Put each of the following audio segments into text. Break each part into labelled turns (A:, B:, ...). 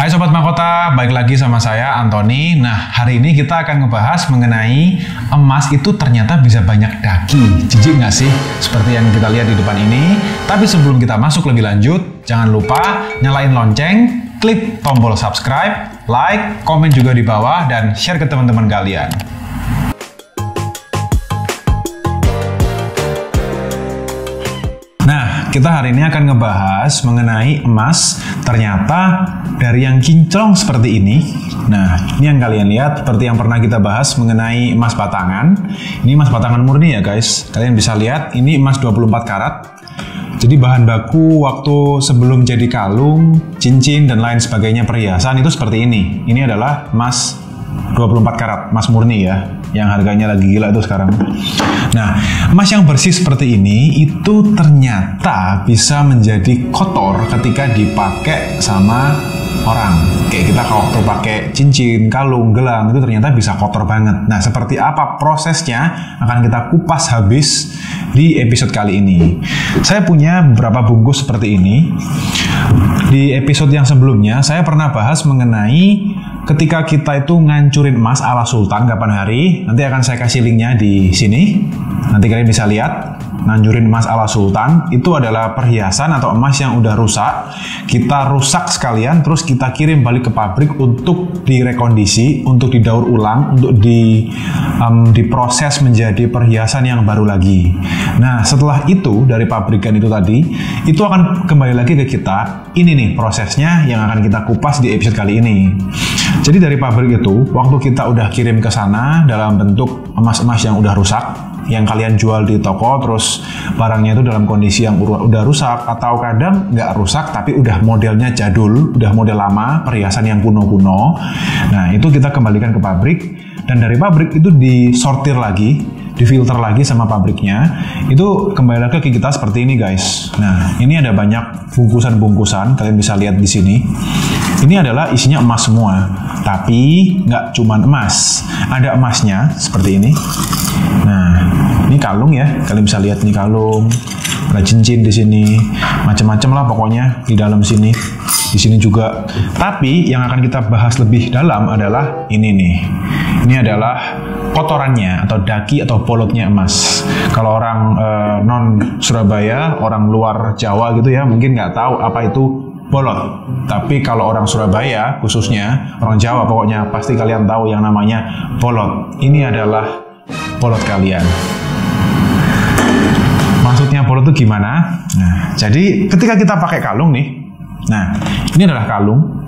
A: Hai Sobat Mahkota, balik lagi sama saya Anthony. Nah, hari ini kita akan ngebahas mengenai emas itu ternyata bisa banyak daki. Jijik nggak sih? Seperti yang kita lihat di depan ini. Tapi sebelum kita masuk lebih lanjut, jangan lupa nyalain lonceng, klik tombol subscribe, like, komen juga di bawah, dan share ke teman-teman kalian. Nah, kita hari ini akan ngebahas mengenai emas. Ternyata dari yang kinclong seperti ini. Nah, ini yang kalian lihat seperti yang pernah kita bahas mengenai emas batangan. Ini emas batangan murni ya guys. Kalian bisa lihat ini emas 24 karat. Jadi bahan baku waktu sebelum jadi kalung, cincin, dan lain sebagainya perhiasan itu seperti ini. Ini adalah emas 24 karat, emas murni ya, yang harganya lagi gila itu sekarang. Nah, emas yang bersih seperti ini itu ternyata bisa menjadi kotor ketika dipakai sama orang. Kayak kita kalau waktu pakai cincin, kalung, gelang itu ternyata bisa kotor banget. Nah, seperti apa prosesnya akan kita kupas habis di episode kali ini. Saya punya beberapa bungkus seperti ini. Di episode yang sebelumnya saya pernah bahas mengenai ketika kita itu ngancurin emas ala sultan kapan hari. Nanti akan saya kasih linknya di sini. Nanti kalian bisa lihat. Ngancurin emas ala sultan itu adalah perhiasan atau emas yang udah rusak. Kita rusak sekalian, terus kita kirim balik ke pabrik untuk direkondisi, untuk didaur ulang, untuk diproses menjadi perhiasan yang baru lagi. Nah, setelah itu dari pabrikan itu tadi, itu akan kembali lagi ke kita. Ini nih prosesnya yang akan kita kupas di episode kali ini. Jadi dari pabrik itu, waktu kita udah kirim ke sana dalam bentuk emas-emas yang udah rusak, yang kalian jual di toko, terus barangnya itu dalam kondisi yang udah rusak, atau kadang nggak rusak tapi udah modelnya jadul, udah model lama, perhiasan yang kuno-kuno. Nah, itu kita kembalikan ke pabrik, dan dari pabrik itu disortir lagi, difilter lagi sama pabriknya, itu kembali lagi ke kita seperti ini guys. Nah, ini ada banyak bungkusan-bungkusan, kalian bisa lihat di sini. Ini adalah isinya emas semua, tapi nggak cuma emas, ada emasnya seperti ini. Nah, ini kalung ya, kalian bisa lihat nih kalung, ada cincin di sini, macam-macam lah pokoknya di dalam sini. Di sini juga. Tapi yang akan kita bahas lebih dalam adalah ini nih. Ini adalah kotorannya atau daki atau bolotnya emas. Kalau orang non Surabaya, orang luar Jawa gitu ya, mungkin nggak tahu apa itu bolot. Tapi kalau orang Surabaya khususnya, orang Jawa pokoknya pasti kalian tahu yang namanya bolot. Ini adalah bolot kalian. Maksudnya bolot itu gimana? Nah, jadi ketika kita pakai kalung nih, nah ini adalah kalung.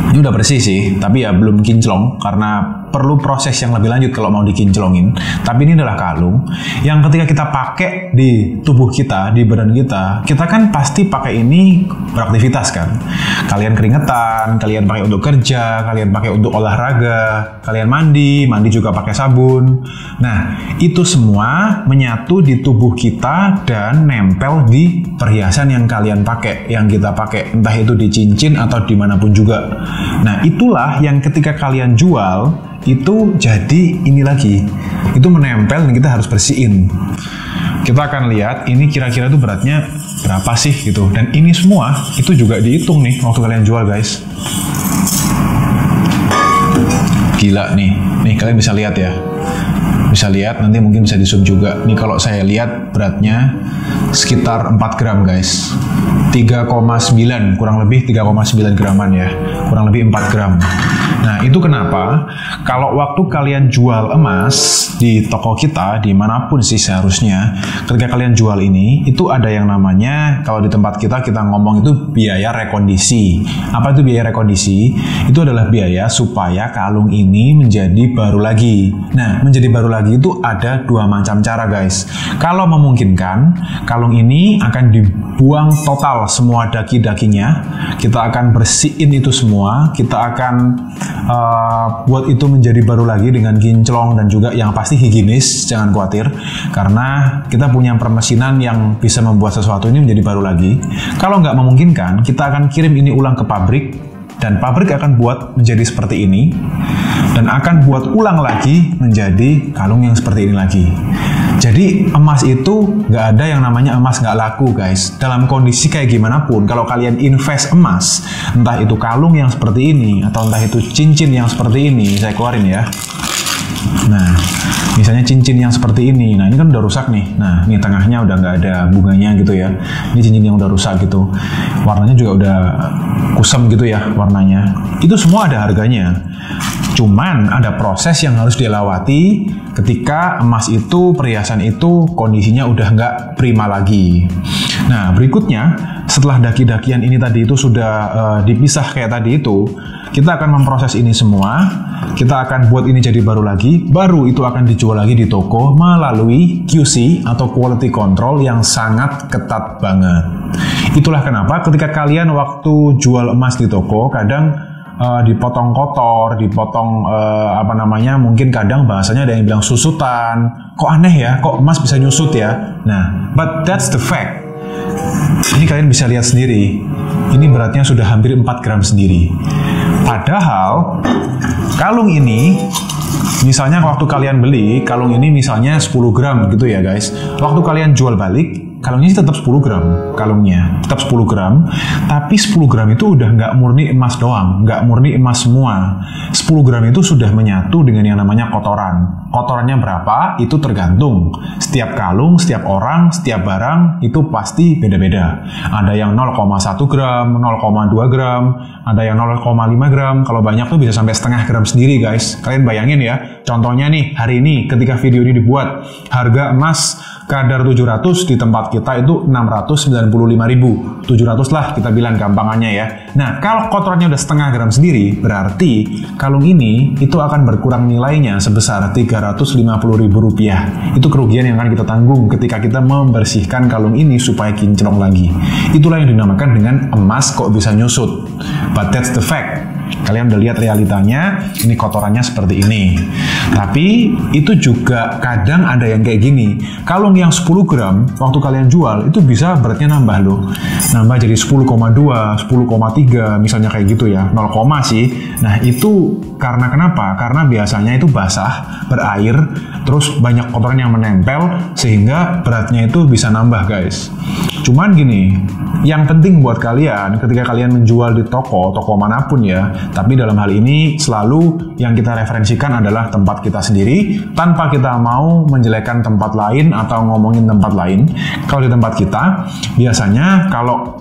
A: Ini udah bersih sih, tapi ya belum kinclong karena perlu proses yang lebih lanjut kalau mau dikinclongin. Tapi ini adalah kalung yang ketika kita pakai di tubuh kita, di badan kita, kita kan pasti pakai ini beraktivitas kan. Kalian keringetan, kalian pakai untuk kerja, kalian pakai untuk olahraga, kalian mandi juga pakai sabun. Nah, itu semua menyatu di tubuh kita dan nempel di perhiasan yang kalian pakai, yang kita pakai, entah itu di cincin atau dimanapun juga. Nah, itulah yang ketika kalian jual itu jadi ini lagi, itu menempel dan kita harus bersihin. Kita akan lihat ini kira-kira itu beratnya berapa sih gitu, dan ini semua itu juga dihitung nih waktu kalian jual guys. Gila nih kalian bisa lihat ya, bisa lihat, nanti mungkin bisa di zoom juga. Nih kalau saya lihat beratnya sekitar 4 gram guys, 3,9 kurang lebih 3,9 graman ya, kurang lebih 4 gram. Nah, itu kenapa kalau waktu kalian jual emas di toko kita, dimanapun sih seharusnya, ketika kalian jual ini, itu ada yang namanya, kalau di tempat kita ngomong itu biaya rekondisi. Apa itu biaya rekondisi? Itu adalah biaya supaya kalung ini menjadi baru lagi. Nah, menjadi baru lagi itu ada dua macam cara guys. Kalau memungkinkan, kalung ini akan dibuang total semua daki-dakinya. Kita akan bersihin itu semua, kita akan buat itu menjadi baru lagi dengan kinclong dan juga yang pasti higienis, jangan khawatir, karena kita punya permesinan yang bisa membuat sesuatu ini menjadi baru lagi. Kalau nggak memungkinkan, kita akan kirim ini ulang ke pabrik, dan pabrik akan buat menjadi seperti ini, dan akan buat ulang lagi menjadi kalung yang seperti ini lagi. Jadi emas itu nggak ada yang namanya emas nggak laku guys. Dalam kondisi kayak gimana pun, kalau kalian invest emas, entah itu kalung yang seperti ini, atau entah itu cincin yang seperti ini, saya keluarin ya. Nah, misalnya cincin yang seperti ini, nah ini kan udah rusak nih. Nah, ini tengahnya udah nggak ada bunganya gitu ya. Ini cincin yang udah rusak gitu. Warnanya juga udah kusam gitu ya warnanya. Itu semua ada harganya. Cuman ada proses yang harus dilewati ketika emas itu, perhiasan itu kondisinya udah nggak prima lagi. Nah, berikutnya setelah daki-dakian ini tadi itu sudah dipisah kayak tadi itu, kita akan memproses ini semua, kita akan buat ini jadi baru lagi, baru itu akan dijual lagi di toko melalui QC atau quality control yang sangat ketat banget. Itulah kenapa ketika kalian waktu jual emas di toko, kadang dipotong kotor, dipotong mungkin kadang bahasanya ada yang bilang susutan. Kok aneh ya, kok emas bisa nyusut ya? Nah, but that's the fact. Ini kalian bisa lihat sendiri. Ini beratnya sudah hampir 4 gram sendiri. Padahal kalung ini, misalnya waktu kalian beli, kalung ini misalnya 10 gram gitu ya guys. Waktu kalian jual balik, kalungnya sih tetap 10 gram, kalungnya tetap 10 gram, tapi 10 gram itu udah nggak murni emas doang, nggak murni emas semua. 10 gram itu sudah menyatu dengan yang namanya kotoran. Kotorannya berapa, itu tergantung. Setiap kalung, setiap orang, setiap barang, itu pasti beda-beda. Ada yang 0,1 gram, 0,2 gram, ada yang 0,5 gram, kalau banyak tuh bisa sampai setengah gram sendiri guys. Kalian bayangin ya, contohnya nih, hari ini ketika video ini dibuat, harga emas kadar 700 di tempat kita itu 695.000. 700 lah kita bilang gampangannya ya. Nah, kalau kotorannya udah setengah gram sendiri, berarti kalung ini itu akan berkurang nilainya sebesar 350.000 rupiah. Itu kerugian yang akan kita tanggung ketika kita membersihkan kalung ini supaya kinclong lagi. Itulah yang dinamakan dengan emas kok bisa nyusut. But that's the fact. Kalian udah lihat realitanya, ini kotorannya seperti ini. Tapi itu juga kadang ada yang kayak gini. Kalung yang 10 gram, waktu kalian jual, itu bisa beratnya nambah loh. Nambah jadi 10,2, 10,3, misalnya kayak gitu ya. 0, sih. Nah itu karena kenapa? Karena biasanya itu basah, berair, terus banyak kotoran yang menempel, sehingga beratnya itu bisa nambah guys. Cuman gini, yang penting buat kalian ketika kalian menjual di toko manapun ya, tapi dalam hal ini selalu yang kita referensikan adalah tempat kita sendiri, tanpa kita mau menjelekkan tempat lain atau ngomongin tempat lain. Kalau di tempat kita, biasanya kalau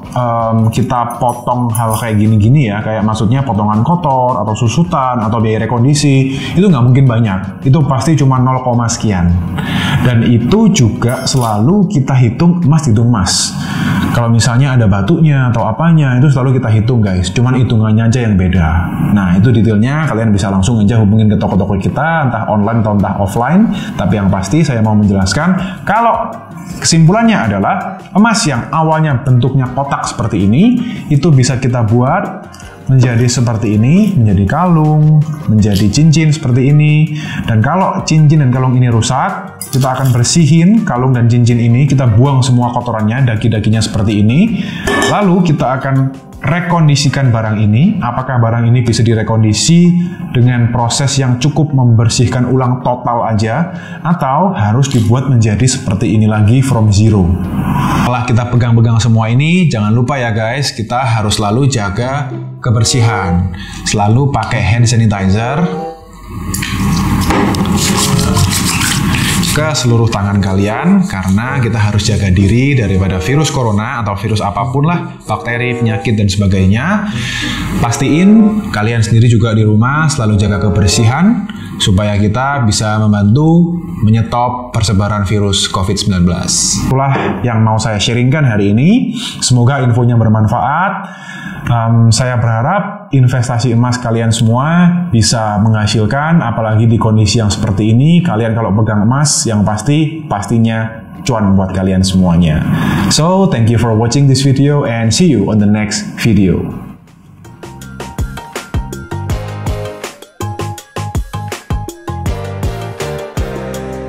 A: kita potong hal kayak gini-gini ya, kayak maksudnya potongan kotor atau susutan atau biaya rekondisi, itu nggak mungkin banyak. Itu pasti cuma 0, sekian. Dan itu juga selalu kita hitung emas. Kalau misalnya ada batunya atau apanya, itu selalu kita hitung guys. Cuman hitungannya aja yang beda. Nah, itu detailnya kalian bisa langsung aja hubungin ke toko-toko kita, entah online atau entah offline. Tapi yang pasti saya mau menjelaskan, kalau kesimpulannya adalah emas yang awalnya bentuknya kotak seperti ini, itu bisa kita buat menjadi seperti ini, menjadi kalung, menjadi cincin seperti ini. Dan kalau cincin dan kalung ini rusak, kita akan bersihin kalung dan cincin ini, kita buang semua kotorannya, daki-dakinya seperti ini. Lalu kita akan rekondisikan barang ini. Apakah barang ini bisa direkondisi dengan proses yang cukup membersihkan ulang total aja, atau harus dibuat menjadi seperti ini lagi from zero. Setelah kita pegang-pegang semua ini, jangan lupa ya guys, kita harus selalu jaga kebersihan. Selalu pakai hand sanitizer ke seluruh tangan kalian, karena kita harus jaga diri daripada virus corona atau virus apapun lah, bakteri, penyakit, dan sebagainya. Pastiin kalian sendiri juga di rumah selalu jaga kebersihan supaya kita bisa membantu menyetop persebaran virus COVID-19. Itulah yang mau saya sharingkan hari ini. Semoga infonya bermanfaat. Saya berharap investasi emas kalian semua bisa menghasilkan, apalagi di kondisi yang seperti ini. Kalian kalau pegang emas, yang pastinya cuan buat kalian semuanya. So, thank you for watching this video and see you on the next video.